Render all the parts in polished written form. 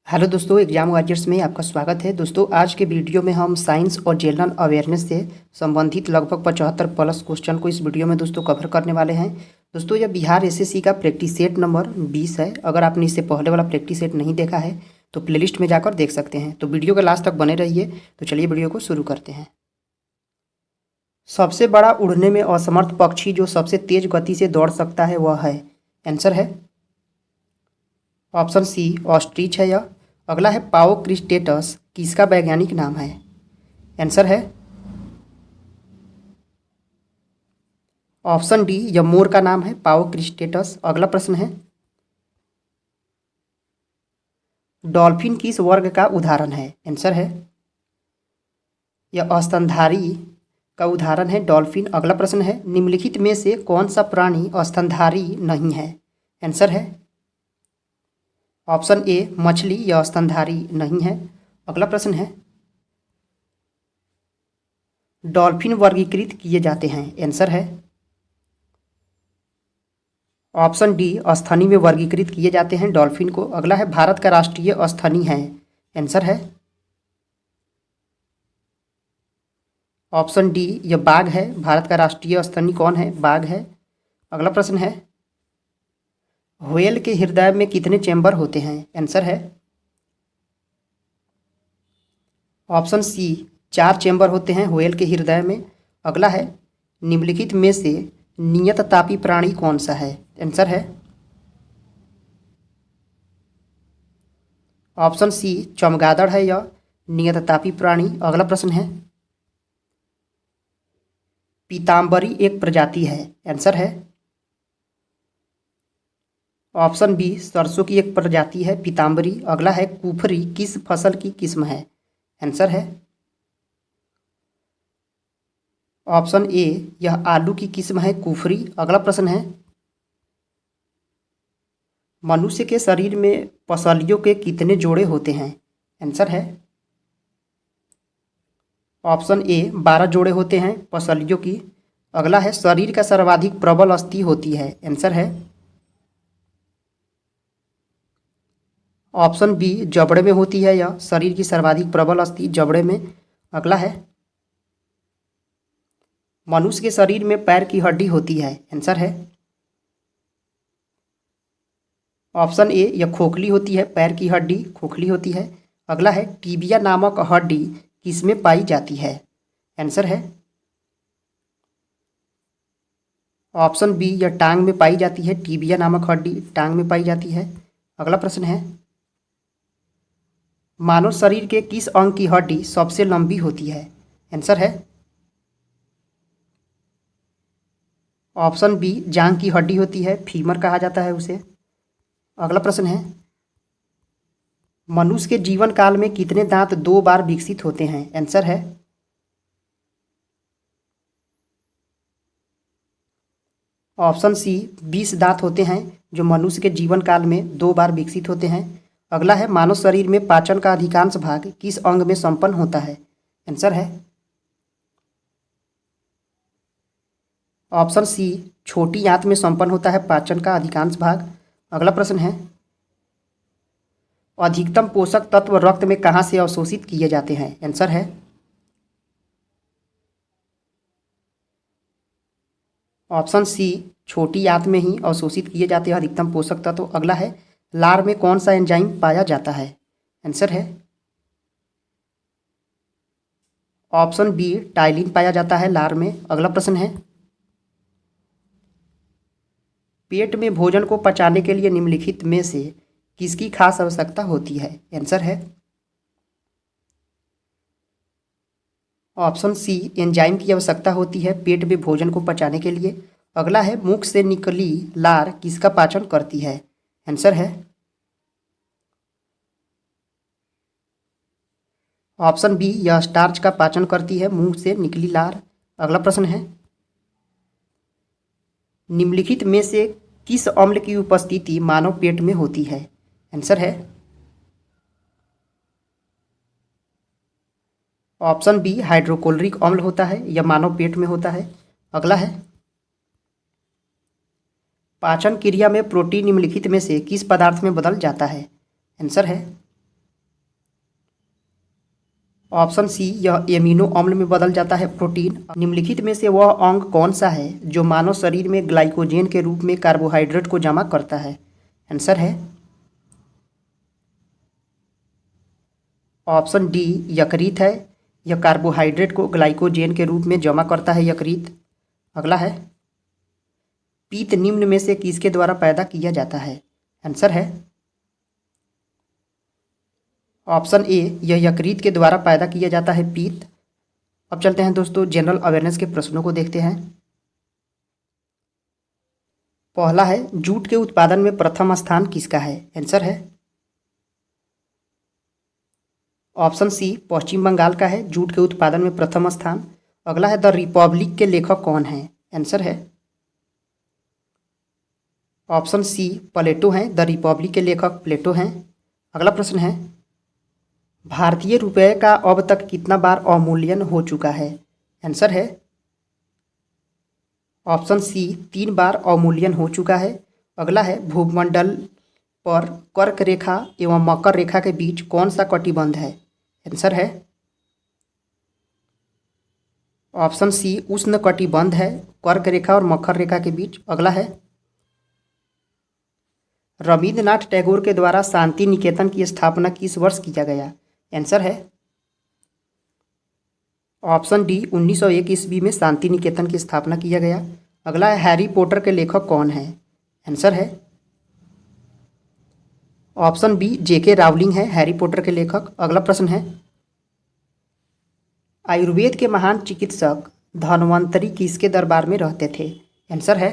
Hello दोस्तों, exam warriors में आपका स्वागत है। दोस्तों, आज के वीडियो में हम साइंस और जनरल अवेयरनेस से संबंधित लगभग 75 प्लस क्वेश्चन को इस वीडियो में दोस्तों कवर करने वाले हैं। दोस्तों, यह बिहार एसएससी का प्रैक्टिस सेट नंबर 20 है। अगर आपने इससे पहले वाला प्रैक्टिस सेट नहीं देखा है तो प्लेलिस्ट में जाकर देख सकते हैं। तो वीडियो के लास्ट तक बने रहिए। तो चलिए वीडियो को शुरू करते हैं। सबसे बड़ा उड़ने में असमर्थ पक्षी जो सबसे तेज गति से दौड़ सकता है वह है, आंसर है ऑप्शन सी ऑस्ट्रिच है। यह अगला है पाओ क्रिस्टेटस किसका वैज्ञानिक नाम है, आंसर है ऑप्शन डी यह मोर का नाम है पाओ क्रिस्टेटस। अगला प्रश्न है डॉल्फिन किस वर्ग का उदाहरण है, आंसर है यह स्तनधारी का उदाहरण है डॉल्फिन। अगला प्रश्न है निम्नलिखित में से कौन सा प्राणी स्तनधारी नहीं है, आंसर है ऑप्शन ए मछली यह स्तनधारी नहीं है। अगला प्रश्न है डॉल्फिन वर्गीकृत किए जाते हैं, आंसर है ऑप्शन डी स्तनी में वर्गीकृत किए जाते हैं डॉल्फिन को। अगला है भारत का राष्ट्रीय स्तनी है, आंसर है ऑप्शन डी यह बाघ है। भारत का राष्ट्रीय स्तनी कौन है, बाघ है। अगला प्रश्न है व्हेल के हृदय में कितने चैम्बर होते हैं, आंसर है ऑप्शन सी 4 चैम्बर होते हैं व्हेल के हृदय में। अगला है निम्नलिखित में से नियत तापी प्राणी कौन सा है, आंसर है ऑप्शन सी चमगादड़ है यह नियत तापी प्राणी। अगला प्रश्न है पीताम्बरी एक प्रजाति है, आंसर है ऑप्शन बी सरसों की एक प्रजाति है पीताम्बरी। अगला है कुफरी किस फसल की किस्म है, आंसर है ऑप्शन ए यह आलू की किस्म है कुफरी। अगला प्रश्न है मनुष्य के शरीर में पसलियों के कितने जोड़े होते हैं, आंसर है ऑप्शन ए 12 जोड़े होते हैं पसलियों की। अगला है शरीर का सर्वाधिक प्रबल अस्थि होती है, आंसर है ऑप्शन बी जबड़े में होती है यह शरीर की सर्वाधिक प्रबल अस्थि जबड़े में। अगला है मनुष्य के शरीर में पैर की हड्डी होती है, आंसर है ऑप्शन ए यह खोखली होती है पैर की हड्डी खोखली होती है। अगला है टीबिया नामक हड्डी किसमें पाई जाती है, आंसर है ऑप्शन बी यह टांग में पाई जाती है टीबिया नामक हड्डी टांग में पाई जाती है। अगला प्रश्न है मानव शरीर के किस अंग की हड्डी सबसे लंबी होती है, आंसर है ऑप्शन बी जांघ की हड्डी होती है फीमर कहा जाता है उसे। अगला प्रश्न है मनुष्य के जीवन काल में कितने दांत 2 बार विकसित होते हैं, आंसर है ऑप्शन सी 20 दांत होते हैं जो मनुष्य के जीवन काल में 2 बार विकसित होते हैं। अगला है मानव शरीर में पाचन का अधिकांश भाग किस अंग में संपन्न होता है, आंसर है ऑप्शन सी छोटी आंत में संपन्न होता है पाचन का अधिकांश भाग। अगला प्रश्न है अधिकतम पोषक तत्व रक्त में कहाँ से अवशोषित किए जाते हैं, आंसर है ऑप्शन सी छोटी आंत में ही अवशोषित किए जाते हैं अधिकतम पोषक तत्व। अगला है लार में कौन सा एंजाइम पाया जाता है, आंसर है ऑप्शन बी टाइलिन पाया जाता है लार में। अगला प्रश्न है पेट में भोजन को पचाने के लिए निम्नलिखित में से किसकी खास आवश्यकता होती है, आंसर है ऑप्शन सी एंजाइम की आवश्यकता होती है पेट में भोजन को पचाने के लिए। अगला है मुख से निकली लार किसका पाचन करती है, आंसर है ऑप्शन बी यह स्टार्च का पाचन करती है मुंह से निकली लार। अगला प्रश्न है निम्नलिखित में से किस अम्ल की उपस्थिति मानव पेट में होती है, आंसर है ऑप्शन बी हाइड्रोक्लोरिक अम्ल होता है यह मानव पेट में होता है। अगला है पाचन क्रिया में प्रोटीन निम्नलिखित में से किस पदार्थ में बदल जाता है, आंसर है ऑप्शन सी, यह एमिनो अम्ल में बदल जाता है प्रोटीन। निम्नलिखित में से वह अंग कौन सा है जो मानव शरीर में ग्लाइकोजेन के रूप में कार्बोहाइड्रेट को जमा करता है? आंसर है ऑप्शन डी, यकृत है। यह कार्बोहाइड्रेट को ग्लाइकोजेन के रूप में जमा करता है, यकृत। अगला है, पीत निम्न में से किसके द्वारा पैदा किया जाता है? आंसर है ऑप्शन ए, यह यकृत के द्वारा पैदा किया जाता है, पीत। अब चलते हैं दोस्तों जनरल अवेयरनेस के प्रश्नों को देखते हैं। पहला है, जूट के उत्पादन में प्रथम स्थान किसका है? आंसर है ऑप्शन सी, पश्चिम बंगाल का है जूट के उत्पादन में प्रथम स्थान। अगला है, द रिपब्लिक के लेखक कौन है? आंसर है ऑप्शन सी, प्लेटो हैं। द रिपब्लिक के लेखक प्लेटो हैं। अगला प्रश्न है, भारतीय रुपये का अब तक कितना बार अवमूल्यन हो चुका है? आंसर है ऑप्शन सी, 3 बार अवमूल्यन हो चुका है। अगला है, भूमंडल पर कर्क रेखा एवं मकर रेखा के बीच कौन सा कटिबंध है? आंसर है ऑप्शन सी, उष्ण कटिबंध है कर्क रेखा और मकर रेखा के बीच। अगला है, रविन्द्रनाथ टैगोर के द्वारा शांति निकेतन की स्थापना किस वर्ष किया गया? आंसर है ऑप्शन डी, 1901 ईस्वी में शांति निकेतन की स्थापना किया गया। अगला है, हैरी पॉटर के लेखक कौन है? आंसर है ऑप्शन बी, जेके रावलिंग है हैरी पॉटर के लेखक। अगला प्रश्न है, आयुर्वेद के महान चिकित्सक धन्वंतरी किसके दरबार में रहते थे? आंसर है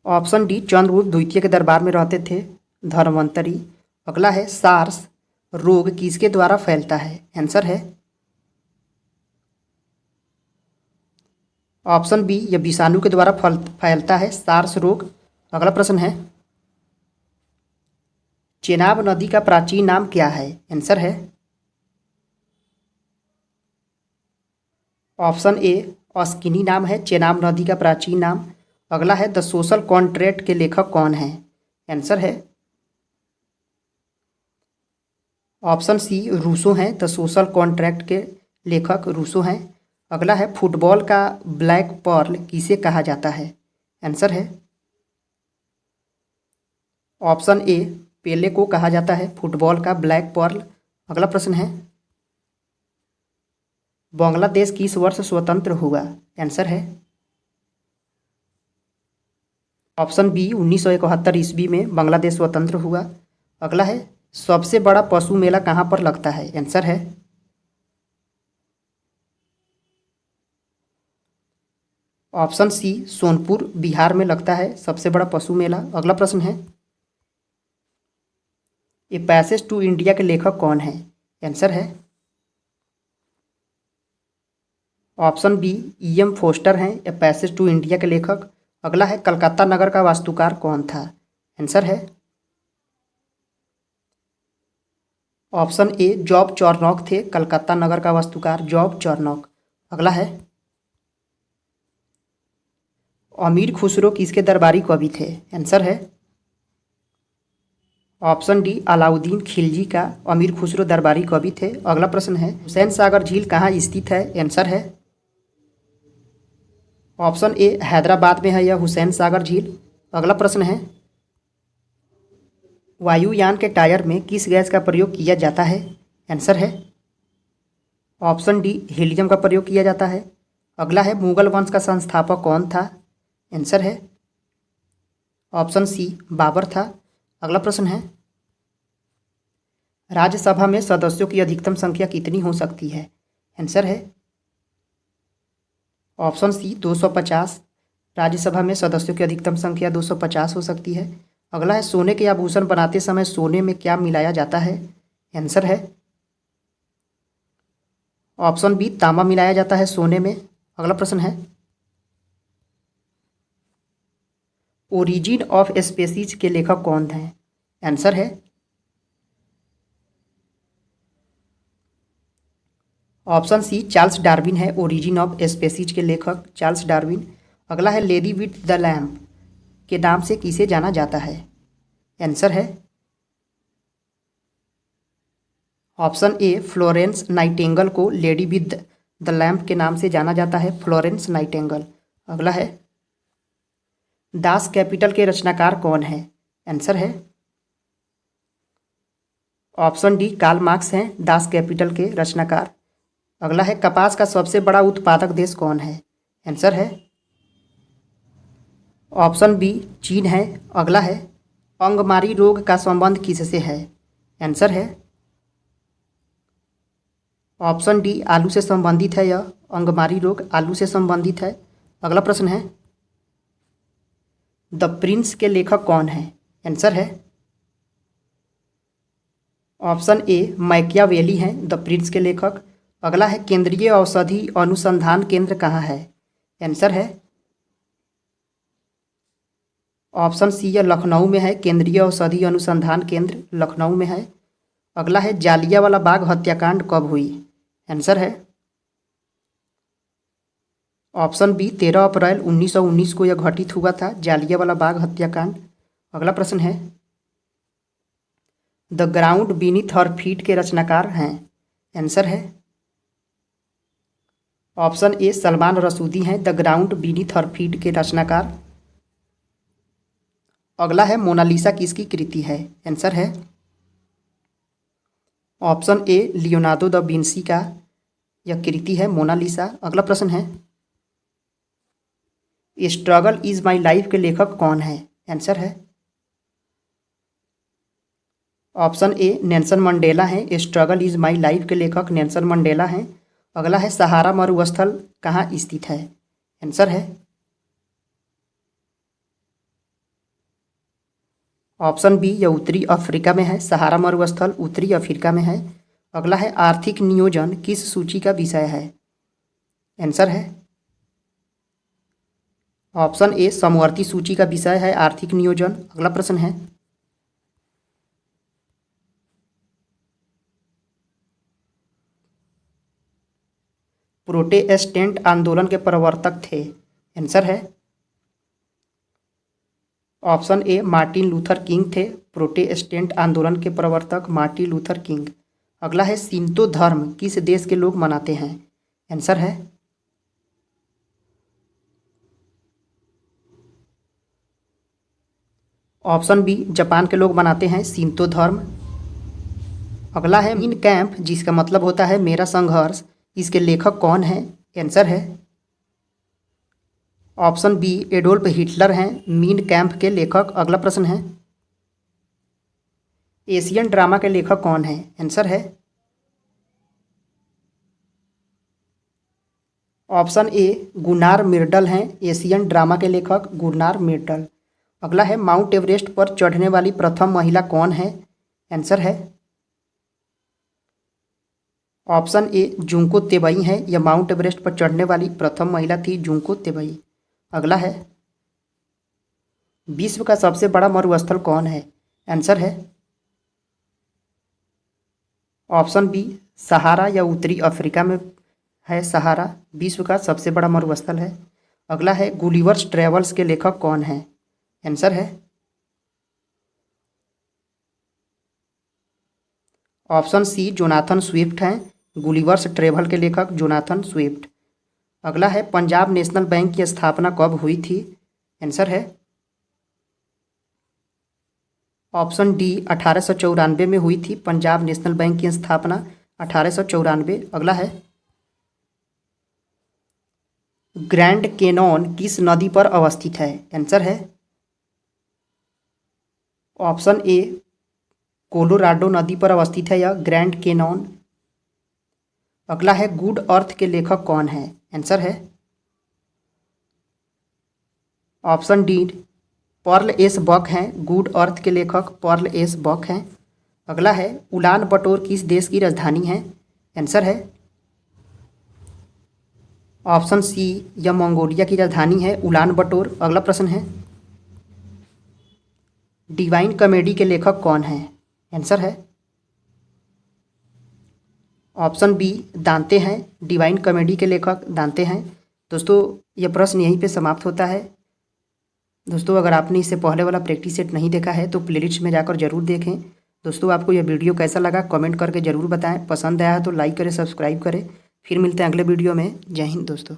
ऑप्शन डी, चंद्रगुप्त द्वितीय के दरबार में रहते थे धन्वंतरी। अगला है, सार्स रोग किसके द्वारा फैलता है? आंसर है ऑप्शन बी, यह विषाणु के द्वारा फैलता है सार्स रोग। अगला प्रश्न है, चेनाब नदी का प्राचीन नाम क्या है? आंसर है ऑप्शन ए, अस्किनी नाम है चेनाब नदी का प्राचीन नाम। अगला है, द सोशल कॉन्ट्रैक्ट के लेखक कौन है? आंसर है ऑप्शन सी, रूसो हैं। द सोशल कॉन्ट्रैक्ट के लेखक रूसो हैं। अगला है, फुटबॉल का ब्लैक पर्ल किसे कहा जाता है? आंसर है ऑप्शन ए, पेले को कहा जाता है फुटबॉल का ब्लैक पर्ल। अगला प्रश्न है, बांग्लादेश किस वर्ष स्वतंत्र हुआ? आंसर है ऑप्शन बी, 1971 ईस्वी में बांग्लादेश स्वतंत्र हुआ। अगला है, सबसे बड़ा पशु मेला कहाँ पर लगता है? आंसर है ऑप्शन सी, सोनपुर बिहार में लगता है सबसे बड़ा पशु मेला। अगला प्रश्न है, ए पैसेज टू इंडिया के लेखक कौन है? आंसर है ऑप्शन बी, ई.एम. फोस्टर हैं ए पैसेज टू इंडिया के लेखक। अगला है, कलकत्ता नगर का वास्तुकार कौन था? आंसर है ऑप्शन ए, जॉब चार्नॉक थे कलकत्ता नगर का वास्तुकार जॉब चार्नॉक। अगला है, अमीर खुसरो किसके दरबारी कवि थे? आंसर है ऑप्शन डी, अलाउद्दीन खिलजी का अमीर खुसरो दरबारी कवि थे। अगला प्रश्न है, हुसैन सागर झील कहाँ स्थित है? आंसर है ऑप्शन ए, हैदराबाद में है यह हुसैन सागर झील। अगला प्रश्न है, वायुयान के टायर में किस गैस का प्रयोग किया जाता है? आंसर है ऑप्शन डी, हीलियम का प्रयोग किया जाता है। अगला है, मुगल वंश का संस्थापक कौन था? आंसर है ऑप्शन सी, बाबर था। अगला प्रश्न है, राज्यसभा में सदस्यों की अधिकतम संख्या कितनी हो सकती है? आंसर है ऑप्शन सी, 250। राज्यसभा में सदस्यों की अधिकतम संख्या 250 हो सकती है। अगला है, सोने के आभूषण बनाते समय सोने में क्या मिलाया जाता है? आंसर है ऑप्शन बी, तांबा मिलाया जाता है सोने में। अगला प्रश्न है, ओरिजिन ऑफ स्पेसीज के लेखक कौन हैं? आंसर है ऑप्शन सी, चार्ल्स डार्विन है ओरिजिन ऑफ स्पेसीज के लेखक चार्ल्स डार्विन। अगला है, लेडी विथ द लैम्प के नाम से किसे जाना जाता है? आंसर है ऑप्शन ए फ्लोरेंस नाइटिंगेल को लेडी विद द लैम्प के नाम से जाना जाता है, फ्लोरेंस नाइटिंगेल। अगला है दास कैपिटल के रचनाकार कौन है? आंसर है ऑप्शन डी कार्ल मार्क्स हैं दास कैपिटल के रचनाकार। अगला है कपास का सबसे बड़ा उत्पादक देश कौन है? आंसर है ऑप्शन बी चीन है। अगला है अंगमारी रोग का संबंध किससे है? आंसर है ऑप्शन डी आलू से संबंधित है। यह अंगमारी रोग आलू से संबंधित है। अगला प्रश्न है द प्रिंस के लेखक कौन है? आंसर है ऑप्शन ए मैकियावेली हैं द प्रिंस के लेखक। अगला है केंद्रीय औषधि अनुसंधान केंद्र कहाँ है? आंसर है ऑप्शन सी यह लखनऊ में है, केंद्रीय औषधि अनुसंधान केंद्र लखनऊ में है। अगला है जालियांवाला बाग हत्याकांड कब हुई? आंसर है ऑप्शन बी 13 अप्रैल 1919 को यह घटित हुआ था, जालियांवाला बाग हत्याकांड। अगला प्रश्न है the ground beneath her feet के रचनाकार हैं? आंसर है ऑप्शन ए सलमान रसूदी हैं the ground beneath her feet के रचनाकार। अगला है मोनालिसा किसकी कृति है? आंसर है option A Leonardo da Vinci का यह कृति है मोनालिसा। अगला प्रश्न है स्ट्रगल इज माई लाइफ के लेखक कौन है? आंसर है ऑप्शन ए नेल्सन मंडेला हैं, स्ट्रगल इज माई लाइफ के लेखक नेल्सन मंडेला हैं। अगला है सहारा मरुस्थल कहाँ स्थित है? आंसर है ऑप्शन बी यह उत्तरी अफ्रीका में है, सहारा मरुस्थल उत्तरी अफ्रीका में है। अगला है आर्थिक नियोजन किस सूची का विषय है? आंसर है ऑप्शन ए समवर्ती सूची का विषय है आर्थिक नियोजन। अगला प्रश्न है प्रोटेस्टेंट आंदोलन के प्रवर्तक थे? आंसर है option A Martin Luther king थे, प्रोटेस्टेंट आंदोलन के प्रवर्तक मार्टिन लूथर किंग। अगला है शिंतो धर्म किस देश के लोग मनाते हैं? आंसर है ऑप्शन बी जापान के लोग मनाते हैं शिंतो धर्म। अगला है मीन कैंप जिसका मतलब होता है मेरा संघर्ष, इसके लेखक कौन है? आंसर है ऑप्शन बी एडोल्फ हिटलर हैं मीन कैंप के लेखक। अगला प्रश्न है एशियन ड्रामा के लेखक कौन है? आंसर है ऑप्शन ए गुनार मिर्डल हैं एशियन ड्रामा के लेखक गुनार मिर्डल। अगला है माउंट एवरेस्ट पर चढ़ने वाली प्रथम महिला कौन है? आंसर है ऑप्शन ए जुंको तेबई हैं, यह माउंट एवरेस्ट पर चढ़ने वाली प्रथम महिला थी जुंको तेबई। अगला है विश्व का सबसे बड़ा मरुस्थल कौन है? आंसर है ऑप्शन बी सहारा या उत्तरी अफ्रीका में है सहारा विश्व का सबसे बड़ा मरुस्थल है। अगला है गुलिवर्स ट्रेवल्स के लेखक कौन है? आंसर है ऑप्शन सी जोनाथन स्विफ्ट हैं, गुलिवर्स ट्रेवल के लेखक जोनाथन स्विफ्ट। अगला है पंजाब नेशनल बैंक की स्थापना कब हुई थी? आंसर है ऑप्शन डी 1894 में हुई थी पंजाब नेशनल बैंक की स्थापना 1894। अगला है ग्रैंड कैनोन किस नदी पर अवस्थित है? आंसर है ऑप्शन ए कोलोराडो नदी पर अवस्थित है यह ग्रैंड कैनोन। अगला है गुड अर्थ के लेखक कौन है? आंसर है option D Pearl S Buck हैं, गुड अर्थ के लेखक पर्ल एस बक हैं। अगला है उलान बटोर किस देश की राजधानी है? आंसर है ऑप्शन सी यह मंगोलिया की राजधानी है उलान बटोर। अगला प्रश्न है डिवाइन कॉमेडी के लेखक कौन है? आंसर है ऑप्शन बी दांते हैं, डिवाइन कॉमेडी के लेखक दांते हैं। दोस्तों यह प्रश्न यहीं पे समाप्त होता है। दोस्तों अगर आपने इससे पहले वाला प्रैक्टिस सेट नहीं देखा है तो प्लेलिस्ट में जाकर जरूर देखें। दोस्तों आपको यह वीडियो कैसा लगा कमेंट करके ज़रूर बताएं। पसंद आया तो लाइक करें, सब्सक्राइब करें। फिर मिलते हैं अगले वीडियो में। जय हिंद दोस्तों।